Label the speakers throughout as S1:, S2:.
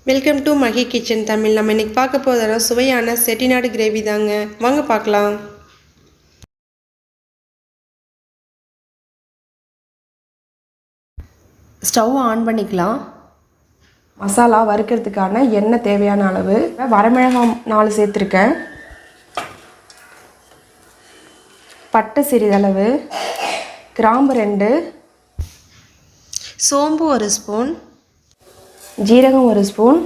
S1: Welcome to Magi kitchen Tamil. நம்ம இன்றைக்கி பார்க்க போகிற சுவையான செட்டிநாடு கிரேவி தாங்க. வாங்க பார்க்கலாம். ஸ்டவ் ஆன் பண்ணிக்கலாம். மசாலா வறுக்கிறதுக்கான எண்ணெய் தேவையான அளவு. வரமிளகாய் 4 சேர்த்துருக்கேன். பட்டை சிறிதளவு, கிராம்பு 2, சோம்பு 1 ஸ்பூன், ஜீரகம் 1 ஸ்பூன்,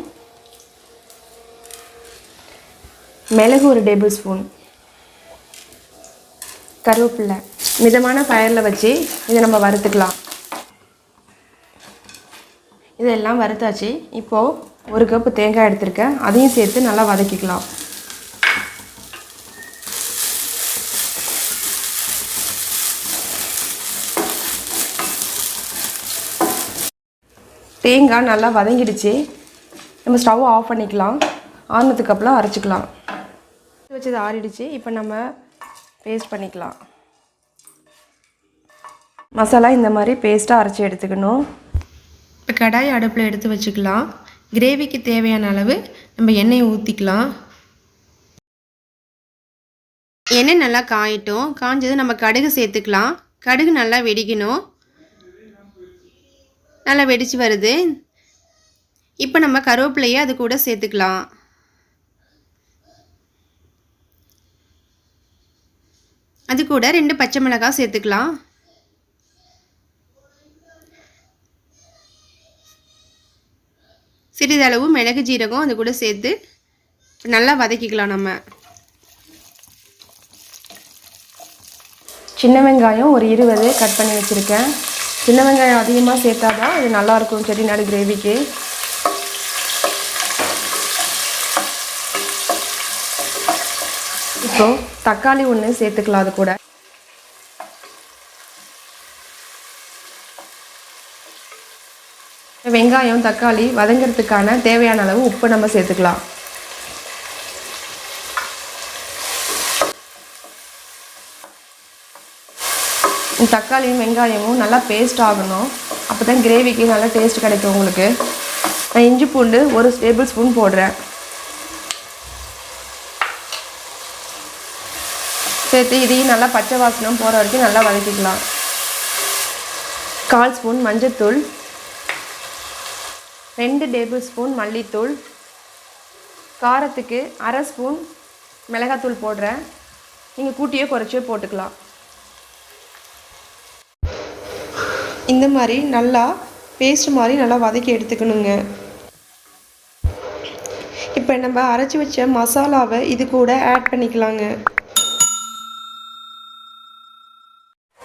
S1: மிளகு 1 டேபிள் ஸ்பூன், கருவேப்பிலை. மிதமான ஃபயரில் வச்சு இதை நம்ம வறுத்துக்கலாம். இதெல்லாம் வறுத்தாச்சு. இப்போது 1 கப்பு தேங்காய் எடுத்திருக்கேன், அதையும் சேர்த்து நல்லா வதக்கிக்கலாம். தேங்காய் நல்லா வதங்கிடுச்சு. நம்ம ஸ்டவ் ஆஃப் பண்ணிக்கலாம். ஆனதுக்கப்புறம் அரைச்சிக்கலாம். வச்சது ஆறிடுச்சு. இப்போ நம்ம பேஸ்ட் பண்ணிக்கலாம். மசாலா இந்த மாதிரி பேஸ்ட்டாக அரைச்சி எடுத்துக்கணும். இப்போ கடாய் அடுப்பில் எடுத்து வச்சுக்கலாம். கிரேவிக்கு தேவையான அளவு நம்ம எண்ணெயை ஊற்றிக்கலாம். எண்ணெய் நல்லா காயட்டும். காஞ்சது நம்ம கடுகு சேர்த்துக்கலாம். கடுகு நல்லா வெடிக்கணும். நல்லா வெடிச்சு வருது. இப்போ நம்ம கருவேப்பிலையை அது கூட சேர்த்துக்கலாம். அது கூட 2 பச்சை மிளகாய் சேர்த்துக்கலாம். சிறிதளவு மிளகு ஜீரகம் அது கூட சேர்த்து நல்லா வதக்கிக்கலாம். நம்ம சின்ன வெங்காயம் ஒரு 20 கட் பண்ணி வச்சுருக்கேன். சின்ன வெங்காயம் அதிகமாக சேர்த்தா தான் இது நல்லாயிருக்கும் செட்டிநாடு கிரேவிக்கு. இப்போது தக்காளி 1 சேர்த்துக்கலாம். அது கூட வெங்காயம் தக்காளி வதங்கிறதுக்கான தேவையான அளவு உப்பு நம்ம சேர்த்துக்கலாம். தக்காளியும் வெங்காயமும் நல்லா பேஸ்ட் ஆகணும். அப்போ தான் கிரேவிக்கு நல்லா டேஸ்ட் கிடைக்கும் உங்களுக்கு. நான் இஞ்சி பூண்டு 1 டேபிள் ஸ்பூன் போடுறேன். சேர்த்து இதையும் நல்லா பச்சை வாசனம் போகிற வரைக்கும் நல்லா வதக்கிக்கலாம். 1/4 ஸ்பூன் மஞ்சத்தூள், 2 டேபிள் ஸ்பூன் மல்லித்தூள், காரத்துக்கு 1/2 ஸ்பூன் மிளகாத்தூள் போடுறேன். நீங்கள் கூட்டியோ குறைச்சியோ போட்டுக்கலாம். இந்த மாதிரி நல்லா பேஸ்ட் மாதிரி நல்லா வதக்கி எடுத்துக்கணுங்க. இப்போ நம்ம அரைச்சி வச்ச மசாலாவை இது கூட ஆட் பண்ணிக்கலாங்க.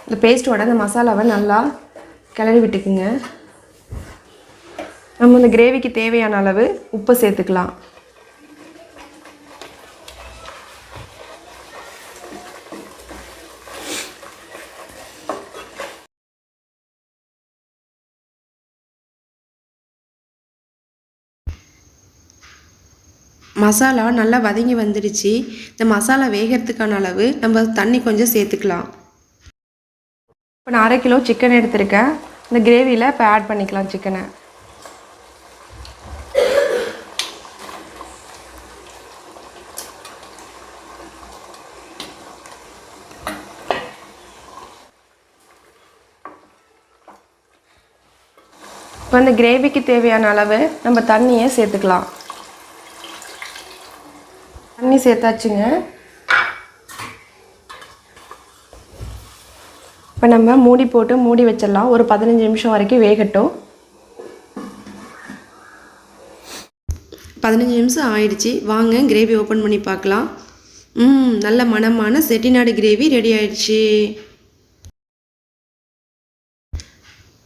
S1: இந்த பேஸ்ட்டோட இந்த மசாலாவை நல்லா கிளறி விட்டுக்குங்க. நம்ம இந்த கிரேவிக்கு தேவையான அளவு உப்பு சேர்த்துக்கலாம். மசாலா நல்லா வதங்கி வந்துடுச்சு. இந்த மசாலா வேகிறதுக்கான அளவு நம்ம தண்ணி கொஞ்சம் சேர்த்துக்கலாம். இப்போ நான் 1/2 கிலோ சிக்கன் எடுத்திருக்கேன். இந்த கிரேவியில் இப்போ ஆட் பண்ணிக்கலாம் சிக்கனை. இப்போ இந்த கிரேவிக்கு தேவையான அளவு நம்ம தண்ணியை சேர்த்துக்கலாம். தண்ணி சேர்த்தாச்சுங்க. இப்போ நம்ம மூடி போட்டு மூடி வச்சிடலாம். ஒரு 15 நிமிஷம் வரைக்கும் வேகட்டும். 15 நிமிஷம் ஆயிடுச்சு. வாங்க கிரேவி ஓப்பன் பண்ணி பார்க்கலாம். நல்ல மணமான செட்டிநாடு கிரேவி ரெடி ஆயிடுச்சு.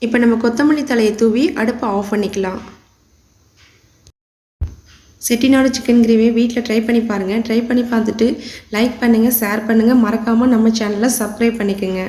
S1: இப்போ நம்ம கொத்தமல்லி தலையை தூவி அடுப்பை ஆஃப் பண்ணிக்கலாம். செட்டிநாடு சிக்கன் கிரேவி வீட்டில் ட்ரை பண்ணி பாருங்கள். ட்ரை பண்ணி பார்த்துட்டு லைக் பண்ணுங்கள், ஷேர் பண்ணுங்கள். மறக்காமல் நம்ம சேனலை சப்ஸ்கிரைப் பண்ணிக்கோங்க.